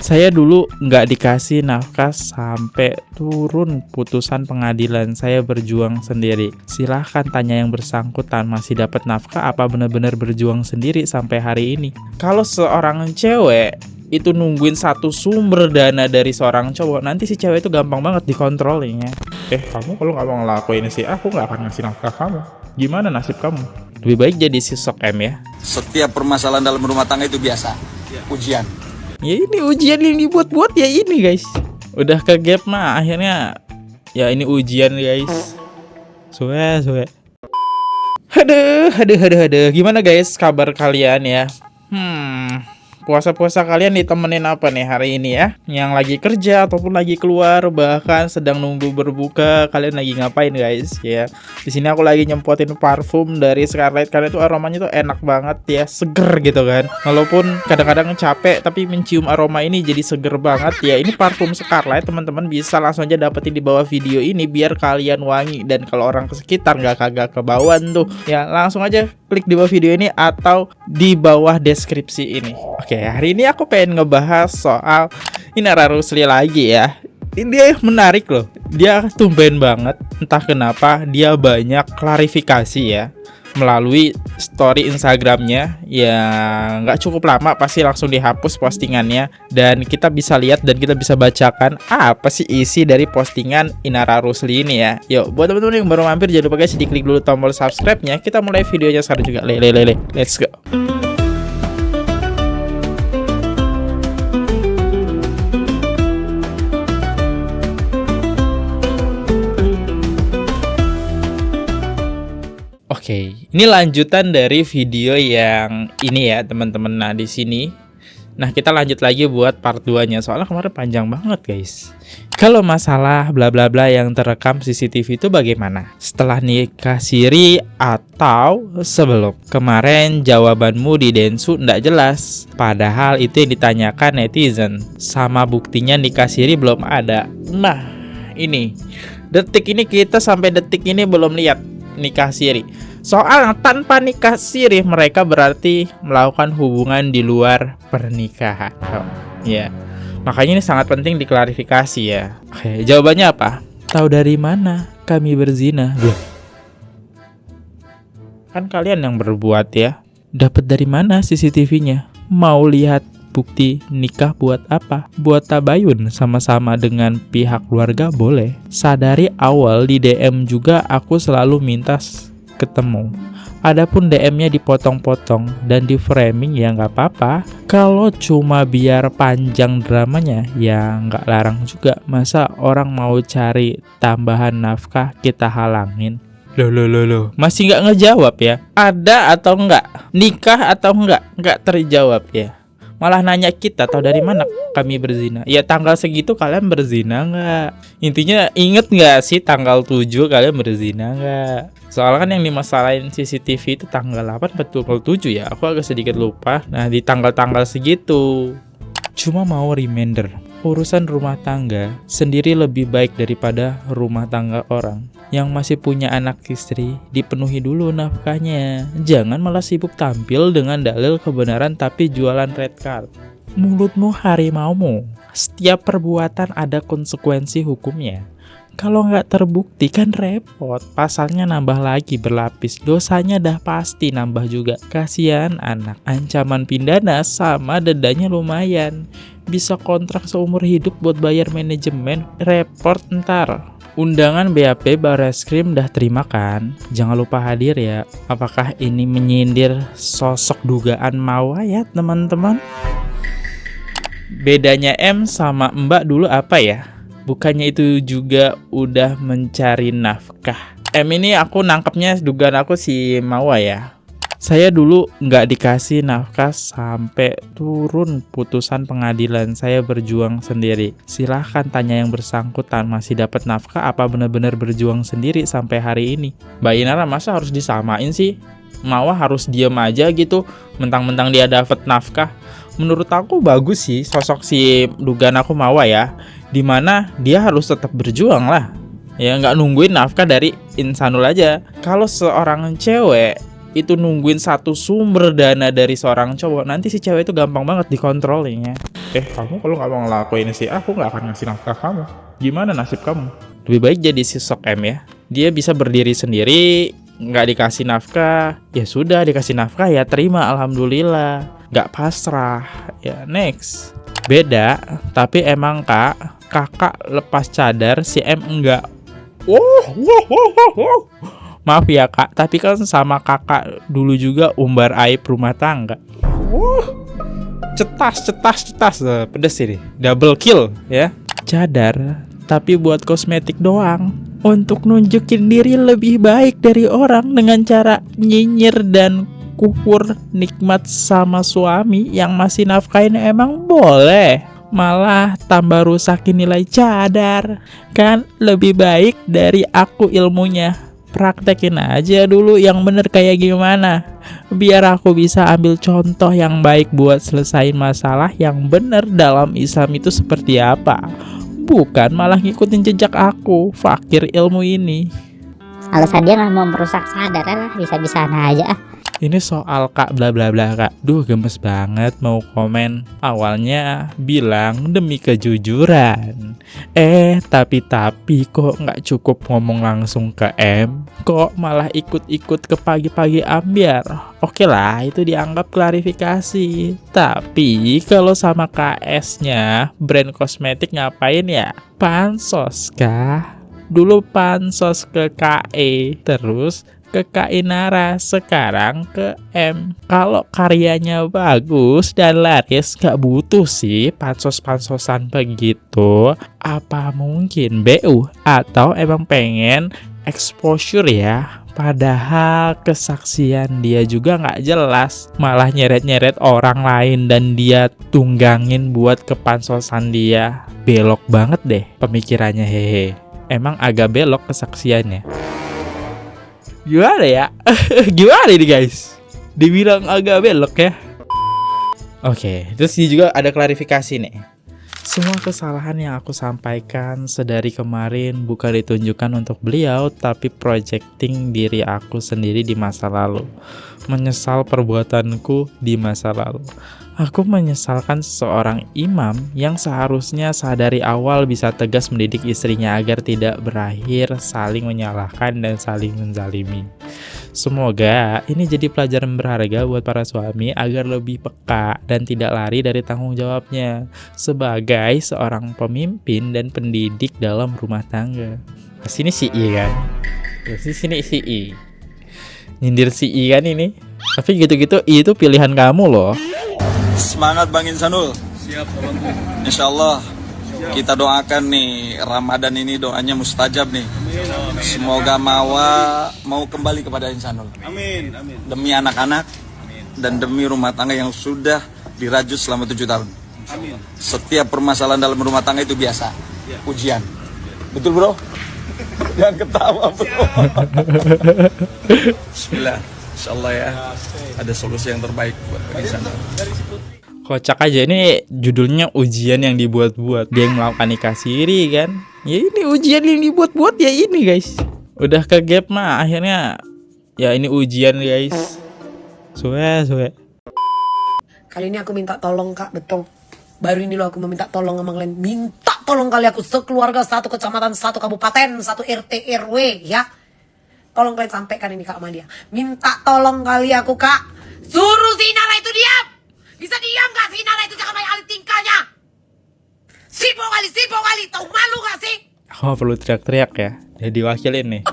Saya dulu nggak dikasih nafkah sampai turun putusan pengadilan. Saya berjuang sendiri. Silahkan tanya yang bersangkutan, masih dapat nafkah apa benar-benar berjuang sendiri sampai hari ini. Kalau seorang cewek itu nungguin satu sumber dana dari seorang cowok, nanti si cewek itu gampang banget dikontrolnya. Kamu kalau nggak mau ngelakuin sih, aku nggak akan ngasih nafkah kamu. Gimana nasib kamu? Lebih baik jadi sisok M ya. Setiap permasalahan dalam rumah tangga itu biasa, ujian. Ya ini ujian yang dibuat-buat ya ini guys. Udah ke gap mah akhirnya ya ini ujian guys. Suwe. Aduh. Gimana guys kabar kalian ya? Puasa-puasa kalian ditemenin apa nih hari ini ya? Yang lagi kerja ataupun lagi keluar, bahkan sedang nunggu berbuka, kalian lagi ngapain guys ya? Di sini aku lagi nyempotin parfum dari Scarlett karena itu aromanya tuh enak banget ya, seger gitu kan. Walaupun kadang-kadang capek tapi mencium aroma ini jadi seger banget ya. Ini parfum Scarlett, teman-teman bisa langsung aja dapetin di bawah video ini biar kalian wangi, dan kalau orang ke sekitar nggak kagak kebauan tuh ya, langsung aja klik di bawah video ini atau di bawah deskripsi ini. Oke, hari ini aku pengen ngebahas soal Inara Rusli lagi ya. Ini dia menarik loh. Dia tumben banget, entah kenapa dia banyak klarifikasi ya melalui story Instagramnya. Ya nggak cukup lama pasti langsung dihapus postingannya, dan kita bisa lihat dan kita bisa bacakan apa sih isi dari postingan Inara Rusli ini ya. Yuk, buat teman-teman yang baru mampir jangan lupa guys diklik dulu tombol subscribe-nya. Kita mulai videonya sekarang juga. Let's go. Oke, ini lanjutan dari video yang ini ya teman-teman. Nah di sini, kita lanjut lagi buat part 2-nya. Soalnya kemarin panjang banget guys. Kalau masalah bla bla bla yang terekam CCTV itu bagaimana? Setelah nikah siri atau sebelum? Kemarin jawabanmu di Densu ndak jelas. Padahal itu yang ditanyakan netizen. Sama buktinya nikah siri belum ada. Nah ini, detik ini kita sampai detik ini belum lihat nikah siri. Soal tanpa nikah siri mereka berarti melakukan hubungan di luar pernikahan. Ya, makanya ini sangat penting diklarifikasi ya. Oke, jawabannya apa? Tahu dari mana kami berzina? Kan kalian yang berbuat ya. Dapat dari mana CCTV-nya? Mau lihat bukti nikah buat apa? Buat tabayun sama-sama dengan pihak keluarga boleh. Sadari awal di DM juga aku selalu minta ketemu. Adapun DM-nya dipotong-potong dan di framing ya nggak apa-apa. Kalau cuma biar panjang dramanya ya nggak larang juga. Masa orang mau cari tambahan nafkah kita halangin? Loh. Masih nggak ngejawab ya? Ada atau nggak? Nikah atau nggak? Nggak terjawab ya. Malah nanya kita tahu dari mana kami berzina. Ya tanggal segitu kalian berzina nggak? Intinya inget nggak sih tanggal 7 kalian berzina nggak? Soalnya kan yang dimasalahin CCTV itu tanggal 8 betul 7 ya. Aku agak sedikit lupa. Nah di tanggal-tanggal segitu. Cuma mau reminder, urusan rumah tangga sendiri lebih baik daripada rumah tangga orang. Yang masih punya anak istri, dipenuhi dulu nafkahnya. Jangan malah sibuk tampil dengan dalil kebenaran tapi jualan red card. Mulutmu harimaumu. Setiap perbuatan ada konsekuensi hukumnya. Kalau nggak terbukti kan repot. Pasalnya nambah lagi berlapis. Dosanya dah pasti nambah juga. Kasihan anak. Ancaman pidana sama dendanya lumayan. Bisa kontrak seumur hidup buat bayar manajemen. Repot ntar. Undangan BAP Barreskrim dah terima kan? Jangan lupa hadir ya. Apakah ini menyindir sosok dugaan Mawa ya teman-teman? Bedanya M sama Mbak dulu apa ya? Bukannya itu juga udah mencari nafkah. M ini aku nangkepnya dugaan aku si Mawa ya. Saya dulu nggak dikasih nafkah sampai turun putusan pengadilan. Saya berjuang sendiri. Silahkan tanya yang bersangkutan, masih dapat nafkah apa benar-benar berjuang sendiri sampai hari ini. Mbak Inara masa harus disamain sih? Mawa harus diem aja gitu mentang-mentang dia dapat nafkah. Menurut aku bagus sih sosok si dugaan aku Mawa ya, dimana dia harus tetap berjuang lah ya, nggak nungguin nafkah dari Insanul aja. Kalau seorang cewek itu nungguin satu sumber dana dari seorang cowok, nanti si cewek itu gampang banget dikontrolnya. Kamu kalau nggak mau ngelakuin si aku nggak akan ngasih nafkah kamu. Gimana nasib kamu? Lebih baik jadi si sok M ya. Dia bisa berdiri sendiri, nggak dikasih nafkah, ya sudah dikasih nafkah ya terima, alhamdulillah. Nggak pasrah, ya next. Beda, tapi emang kakak lepas cadar, si M enggak. Maaf ya kak, tapi kan sama kakak dulu juga umbar aib rumah tangga. Cetas, pedes ini, double kill ya. Cadar, tapi buat kosmetik doang. Untuk nunjukin diri lebih baik dari orang dengan cara nyinyir dan kufur nikmat sama suami yang masih nafkain, emang boleh? Malah tambah rusakin nilai cadar. Kan lebih baik dari aku ilmunya. Praktekin aja dulu yang bener kayak gimana, biar aku bisa ambil contoh yang baik buat selesain masalah yang bener dalam Islam itu seperti apa. Bukan malah ngikutin jejak aku, fakir ilmu ini. Alasan dia nggak mau merusak sadar lah, bisa-bisaan aja. Ini soal kak bla bla bla kak. Duh gemes banget mau komen. Awalnya bilang demi kejujuran. Tapi kok nggak cukup ngomong langsung ke M. Kok malah ikut-ikut ke pagi-pagi ambiar. Oke lah, itu dianggap klarifikasi. Tapi kalau sama KS-nya brand kosmetik ngapain ya? Pansos kah? Dulu pansos ke KE, terus ke KI Nara, sekarang ke M. Kalau karyanya bagus dan laris, gak butuh sih pansos-pansosan begitu. Apa mungkin BU? Atau emang pengen exposure ya? Padahal kesaksian dia juga gak jelas, malah nyeret-nyeret orang lain dan dia tunggangin buat kepansosan dia. Belok banget deh pemikirannya, hehe. Emang agak belok kesaksiannya. Gimana ya? Gimana ini guys? Dibilang agak belok ya. Oke, terus ini juga ada klarifikasi nih. Semua kesalahan yang aku sampaikan sedari kemarin bukan ditunjukkan untuk beliau, tapi projecting diri aku sendiri di masa lalu. Menyesal perbuatanku di masa lalu. Aku menyesalkan seseorang imam yang seharusnya sadari awal bisa tegas mendidik istrinya agar tidak berakhir saling menyalahkan dan saling menzalimi. Semoga ini jadi pelajaran berharga buat para suami agar lebih peka dan tidak lari dari tanggung jawabnya sebagai seorang pemimpin dan pendidik dalam rumah tangga. Sini si I kan? Sini si I. Nyindir si I kan ini. Tapi gitu-gitu I itu pilihan kamu loh. Semangat Bang Insanul. Siap, Insya Allah kita doakan nih Ramadan ini doanya mustajab nih. Semoga mau kembali kepada Insanul. Amin. Demi anak-anak dan demi rumah tangga yang sudah dirajut selama 7 tahun. Amin. Setiap permasalahan dalam rumah tangga itu biasa, ujian. Betul bro? Jangan ketawa bro. Bismillah. Insyaallah ya, ada solusi yang terbaik buat Insanul. Kocak aja, ini judulnya ujian yang dibuat-buat. Dia yang melakukan nikah siri kan. Ya ini ujian yang dibuat-buat ya ini guys. Udah ke gap mah akhirnya ya ini ujian guys. Suwe. Kali ini aku minta tolong Kak Betong. Baru ini loh aku meminta tolong sama kalian. Minta tolong kali aku sekeluarga, satu kecamatan, satu kabupaten, satu RT RW ya. Tolong kalian sampaikan ini Kak sama dia. Minta tolong kali aku Kak. Suruh si Nala itu diam. Bisa diam gak si Nala itu, jangan main alih tingkahnya. Sipo kali. Tahu malu gak sih? Oh perlu teriak-teriak ya. Dia diwakilin nih.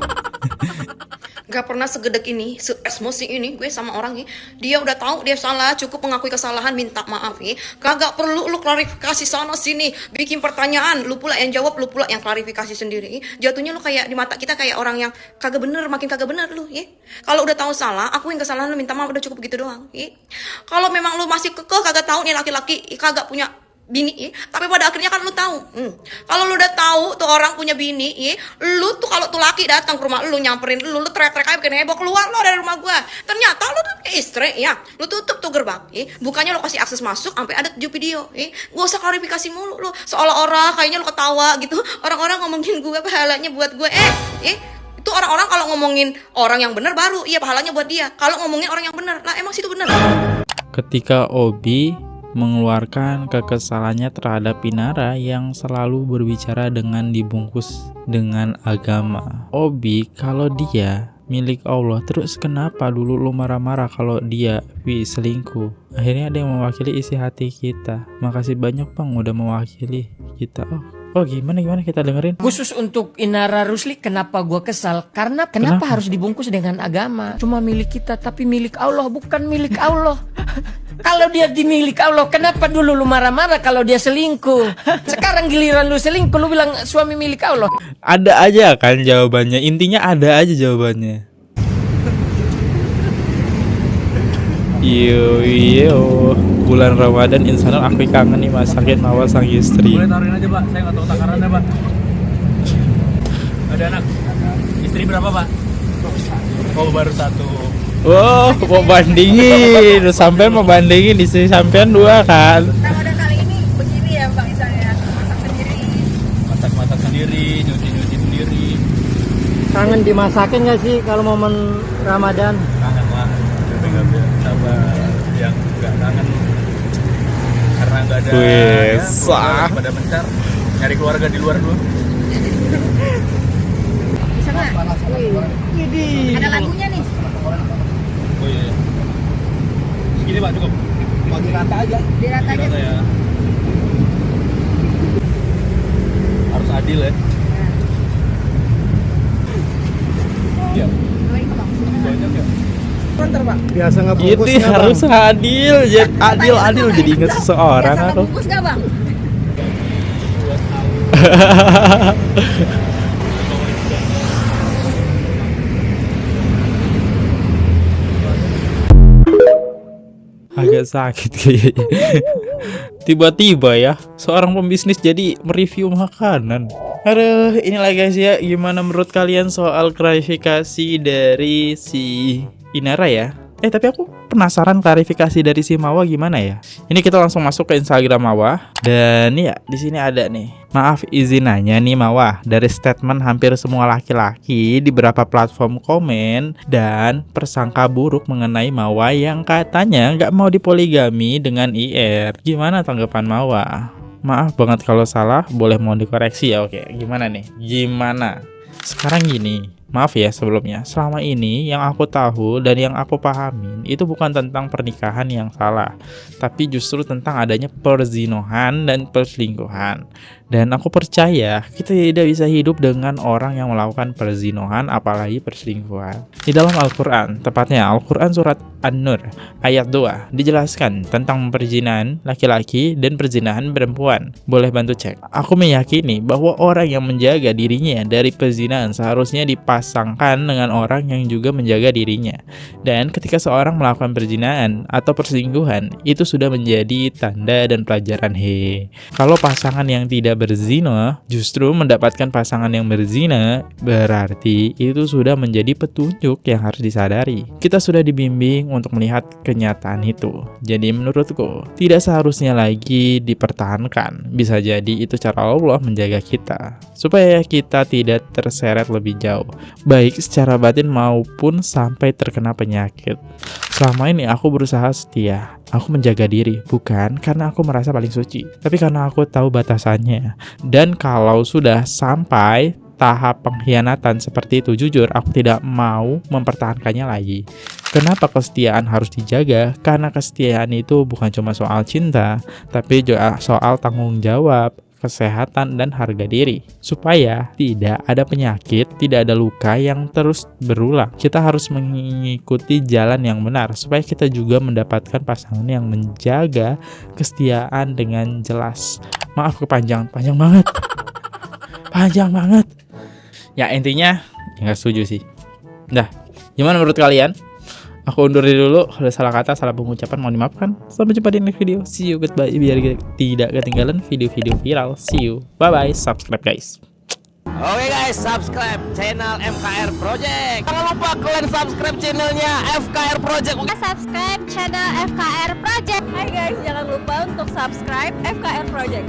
Gak pernah segedek ini, se-emosi ini gue sama orang ini. Dia udah tahu dia salah, cukup mengakui kesalahan, minta maaf ya. Kagak perlu lu klarifikasi sana sini, bikin pertanyaan, lu pula yang jawab, lu pula yang klarifikasi sendiri. Jatuhnya lu kayak di mata kita kayak orang yang kagak bener, makin kagak bener lu ya. Kalau udah tahu salah, akuin kesalahan lu, minta maaf, udah cukup gitu doang ya. Kalau memang lu masih kekeh kagak tahu nih laki-laki kagak punya bini, tapi pada akhirnya kan lu tahu. Kalau lu udah tahu tuh orang punya bini, lu tuh kalau tuh laki datang ke rumah lu, nyamperin lu teriak-teriak aja bikin heboh, keluar lo dari rumah gua. Ternyata lu tuh punya istri, ya. Lu tutup tuh gerbang, bukannya lu kasih akses masuk sampai ada 7 video, Gua usah klarifikasi mulu lu. Seolah-olah kayaknya lu ketawa gitu. Orang-orang ngomongin gua pahalanya buat gua, Itu orang-orang kalau ngomongin orang yang benar baru, iya pahalanya buat dia. Kalau ngomongin orang yang benar, lah emang situ benar. Ketika Obi mengeluarkan kekesalannya terhadap Inara yang selalu berbicara dengan dibungkus dengan agama. Obi, kalau dia milik Allah, terus kenapa dulu lu marah-marah kalau dia selingkuh? Akhirnya ada yang mewakili isi hati kita. Makasih banyak Bang udah mewakili kita. Oh gimana kita dengerin. Khusus untuk Inara Rusli, kenapa gua kesal? Karena kenapa harus dibungkus dengan agama? Cuma milik kita, tapi milik Allah, bukan milik Allah. Kalau dia dimilik Allah, kenapa dulu lu marah-marah kalau dia selingkuh? Sekarang giliran lu selingkuh, lu bilang suami milik Allah. Ada aja kan jawabannya. Intinya ada aja jawabannya. Yo, bulan Ramadan insanul aku kangen nih masakin mawa sang istri. Boleh taruhin aja Pak, saya nggak tahu takarannya Pak. Ada anak, istri berapa Pak? Oh baru 1. Wow, mau bandingin, sampai mau bandingin istri sampean 2 kan? Ramadan kali ini begini ya Bang Isan ya, masak sendiri. Masak sendiri, nyuci sendiri. Kangen dimasakin gak sih kalau momen Ramadan? Kangen lah, tapi nggak sabar. Yang nggak kangen karena nggak ada. Sah. Pada mencar, nyari keluarga di luar dulu. Bisa nggak? Ada lagunya nih. Oh iya. Segini Pak cukup. Mau dirata aja. Dirata aja. Dirata ya. Harus adil ya. Iya. Banyak ya. Biasa ngebungkus Itu harus adil, adil jadi ingat seseorang atau? Bungkus nggak Bang? Agak sakit kayaknya. Tiba-tiba ya seorang pembisnis jadi mereview makanan. Aduh, inilah guys ya, gimana menurut kalian soal klarifikasi dari si Inara ya? Tapi aku penasaran klarifikasi dari si Mawa gimana ya? Ini kita langsung masuk ke Instagram Mawa. Dan ya, di sini ada nih. Maaf izin nanya nih Mawa, dari statement hampir semua laki-laki di beberapa platform komen dan persangka buruk mengenai Mawa yang katanya nggak mau dipoligami dengan IR. Gimana tanggapan Mawa? Maaf banget kalau salah, boleh mau dikoreksi ya. Oke, gimana nih? Gimana? Sekarang gini, maaf ya sebelumnya, selama ini yang aku tahu dan yang aku pahamin itu bukan tentang pernikahan yang salah, tapi justru tentang adanya perzinohan dan perselingkuhan. Dan aku percaya kita tidak bisa hidup dengan orang yang melakukan perzinohan apalagi perselingkuhan. Di dalam Al-Quran, tepatnya Al-Quran surat An-Nur ayat 2 dijelaskan tentang perzinahan laki-laki dan perzinahan perempuan. Boleh bantu cek. Aku meyakini bahwa orang yang menjaga dirinya dari perzinahan seharusnya dipasangkan dengan orang yang juga menjaga dirinya. Dan ketika seorang melakukan perzinahan atau perselingkuhan, itu sudah menjadi tanda dan pelajaran. Kalau pasangan yang tidak berzina justru mendapatkan pasangan yang berzina, berarti itu sudah menjadi petunjuk yang harus disadari. Kita sudah dibimbing untuk melihat kenyataan itu. Jadi menurutku tidak seharusnya lagi dipertahankan. Bisa jadi itu cara Allah menjaga kita supaya kita tidak terseret lebih jauh, baik secara batin maupun sampai terkena penyakit. Selama ini aku berusaha setia. Aku menjaga diri, bukan karena aku merasa paling suci, tapi karena aku tahu batasannya. Dan kalau sudah sampai tahap pengkhianatan seperti itu, jujur aku tidak mau mempertahankannya lagi. Kenapa kesetiaan harus dijaga? Karena kesetiaan itu bukan cuma soal cinta, tapi juga soal tanggung jawab, kesehatan, dan harga diri. Supaya tidak ada penyakit, tidak ada luka yang terus berulang. Kita harus mengikuti jalan yang benar, supaya kita juga mendapatkan pasangan yang menjaga kesetiaan dengan jelas. Maaf kepanjang banget. Panjang banget. Ya intinya, nggak setuju sih. Dah, gimana menurut kalian? Aku undur diri dulu, kalau salah kata, salah pengucapan mohon dimaafkan. Sampai jumpa di next video. See you, goodbye, biar tidak ketinggalan video-video viral. See you, bye-bye, subscribe guys. Oke guys, subscribe channel FKR Project. Jangan lupa kalian subscribe channelnya FKR Project. Subscribe channel FKR Project. Hai guys, jangan lupa untuk subscribe FKR Project.